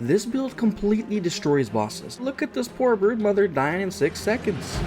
This build completely destroys bosses. Look at this poor Broodmother dying in 6 seconds.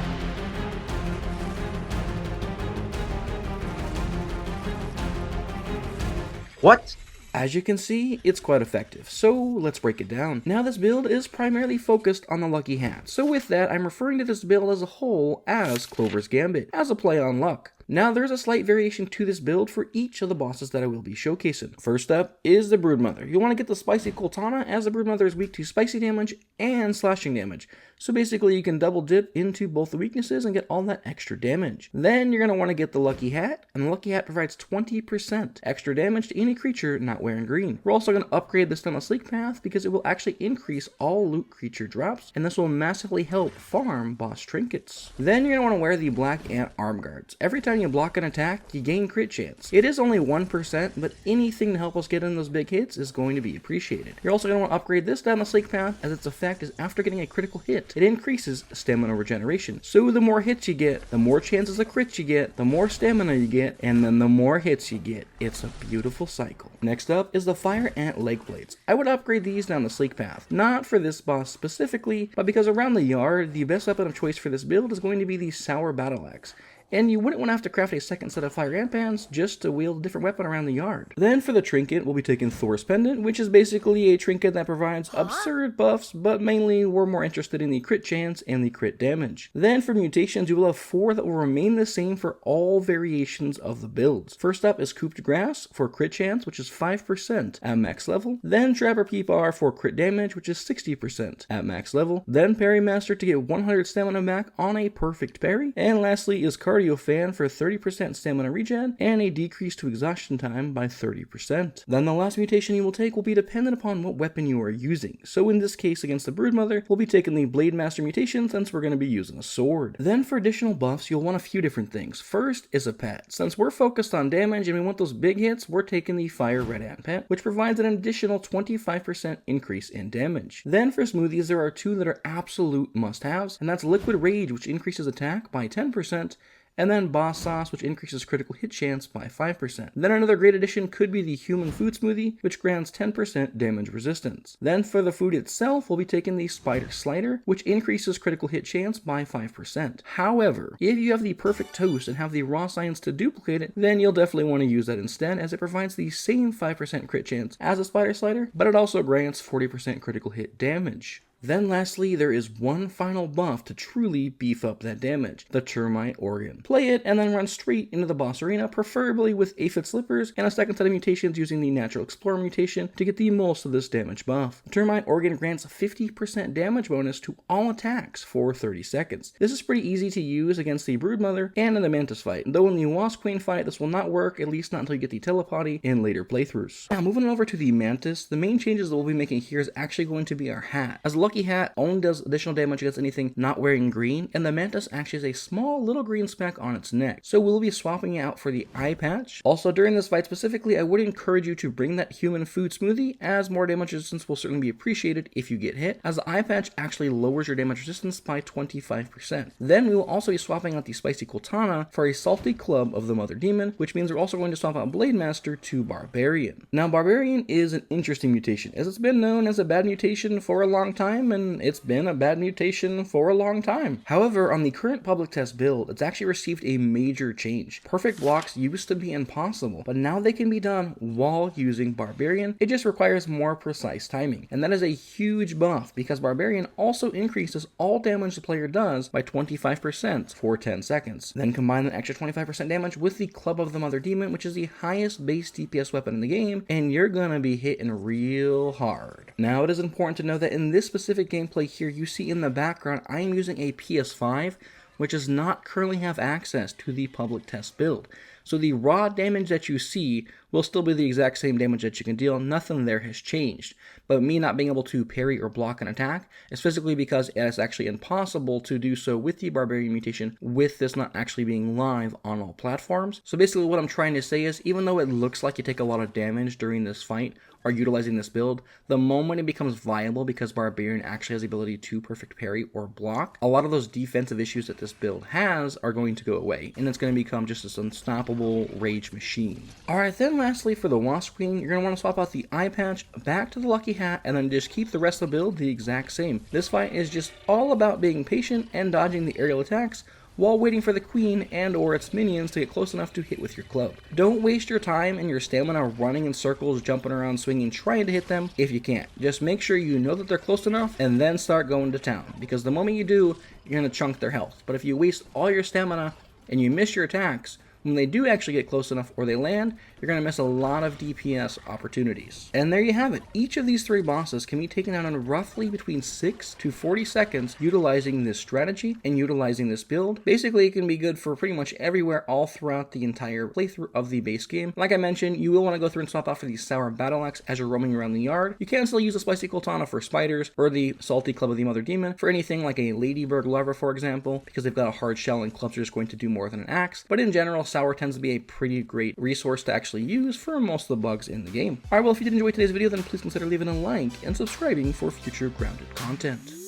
What? As you can see, it's quite effective, so let's break it down. Now this build is primarily focused on the Lucky Hat, so with that I'm referring to this build as a whole as Clover's Gambit, as a play on luck. Now there's a slight variation to this build for each of the bosses that I will be showcasing. First up is the Broodmother. You'll want to get the spicy coaltana, as the Broodmother is weak to spicy damage and slashing damage. So basically you can double dip into both the weaknesses and get all that extra damage. Then you're going to want to get the Lucky Hat, and the Lucky Hat provides 20% extra damage to any creature not wearing green. We're also going to upgrade this down the Sleek Path because it will actually increase all loot creature drops, and this will massively help farm boss trinkets. Then you're going to want to wear the Black Ant Arm Guards. Every time you block an attack, you gain crit chance. It is only 1%, but anything to help us get in those big hits is going to be appreciated. You're also going to want to upgrade this down the Sleek Path, as its effect is after getting a critical hit, it increases stamina regeneration. So the more hits you get, the more chances of crits you get, the more stamina you get, and then the more hits you get. It's a beautiful cycle. Next up is the Fire Ant Leg Blades. I would upgrade these down the Sleek Path, not for this boss specifically, but because around the yard, the best weapon of choice for this build is going to be the Sour Battle Axe. And you wouldn't want to have to craft a second set of fire ant pans just to wield a different weapon around the yard. Then for the trinket, we'll be taking Thor's Pendant, which is basically a trinket that provides absurd buffs, but mainly we're more interested in the crit chance and the crit damage. Then for mutations, you will have 4 that will remain the same for all variations of the builds. First up is Cooped Grass for crit chance, which is 5% at max level. Then Trapper Peepar for crit damage, which is 60% at max level. Then Parry Master to get 100 stamina back on a perfect parry. And lastly is Cardio Fan for 30% stamina regen and a decrease to exhaustion time by 30%. Then the last mutation you will take will be dependent upon what weapon you are using. So in this case against the Broodmother, we'll be taking the Blade Master mutation since we're going to be using a sword. Then for additional buffs, you'll want a few different things. First is a pet. Since we're focused on damage and we want those big hits, we're taking the Fire Red Ant pet, which provides an additional 25% increase in damage. Then for smoothies, there are 2 that are absolute must-haves, and that's Liquid Rage, which increases attack by 10%, and then Boss Sauce, which increases critical hit chance by 5%. Then another great addition could be the Human Food Smoothie, which grants 10% damage resistance. Then for the food itself, we'll be taking the Spider Slider, which increases critical hit chance by 5%. However, if you have the perfect toast and have the raw science to duplicate it, then you'll definitely want to use that instead, as it provides the same 5% crit chance as a Spider Slider, but it also grants 40% critical hit damage. Then lastly, there is one final buff to truly beef up that damage, the Termite Organ. Play it and then run straight into the boss arena, preferably with Aphid Slippers and a second set of mutations using the Natural Explorer mutation to get the most of this damage buff. The Termite Organ grants 50% damage bonus to all attacks for 30 seconds. This is pretty easy to use against the Broodmother and in the Mantis fight, though in the Wasp Queen fight this will not work, at least not until you get the telepody in later playthroughs. Now moving over to the Mantis, the main changes that we'll be making here is actually going to be our hat. As Lucky Hat only does additional damage against anything not wearing green, and the Mantis actually has a small little green speck on its neck, so we'll be swapping it out for the eye patch. Also during this fight specifically, I would encourage you to bring that Human Food Smoothie, as more damage resistance will certainly be appreciated if you get hit, as the eye patch actually lowers your damage resistance by 25%. Then we will also be swapping out the Spicy Coaltana for a Salty Club of the Mother Demon, which means we're also going to swap out Blade Master to Barbarian. Now Barbarian is an interesting mutation, as it's been known as a bad mutation for a long time, and it's been a bad mutation for a long time. However, on the current public test build, it's actually received a major change. Perfect blocks used to be impossible, but now they can be done while using Barbarian. It just requires more precise timing, and that is a huge buff because Barbarian also increases all damage the player does by 25% for 10 seconds. Then combine an extra 25% damage with the Club of the Mother Demon, which is the highest base DPS weapon in the game, and you're gonna be hitting real hard. Now it is important to know that in this specific gameplay here, you see in the background I am using a PS5 which does not currently have access to the public test build. So the raw damage that you see will still be the exact same damage that you can deal, nothing there has changed. But me not being able to parry or block an attack is physically because it is actually impossible to do so with the Barbarian mutation, with this not actually being live on all platforms. So basically what I'm trying to say is, even though it looks like you take a lot of damage during this fight, are utilizing this build, the moment it becomes viable because Barbarian actually has the ability to perfect parry or block, a lot of those defensive issues that this build has are going to go away, and it's going to become just this unstoppable rage machine. Alright, then lastly for the Wasp Queen, you're going to want to swap out the eye patch back to the Lucky Hat hat, and then just keep the rest of the build the exact same. This fight is just all about being patient and dodging the aerial attacks while waiting for the queen and or its minions to get close enough to hit with your club. Don't waste your time and your stamina running in circles, jumping around, swinging, trying to hit them if you can't. Just make sure you know that they're close enough and then start going to town, because the moment you do, you're going to chunk their health. But if you waste all your stamina and you miss your attacks, when they do actually get close enough or they land, you're going to miss a lot of DPS opportunities. And there you have it. Each of these 3 bosses can be taken out in roughly between 6 to 40 seconds utilizing this strategy and utilizing this build. Basically, it can be good for pretty much everywhere all throughout the entire playthrough of the base game. Like I mentioned, you will want to go through and swap out for the Sour Battle Axe as you're roaming around the yard. You can still use the Spicy coaltana for spiders or the Salty Club of the Mother Demon for anything like a Ladybird Lover, for example, because they've got a hard shell and clubs are just going to do more than an axe. But in general, Sour tends to be a pretty great resource to actually use for most of the bugs in the game. Alright, well, if you did enjoy today's video, then please consider leaving a like and subscribing for future Grounded content.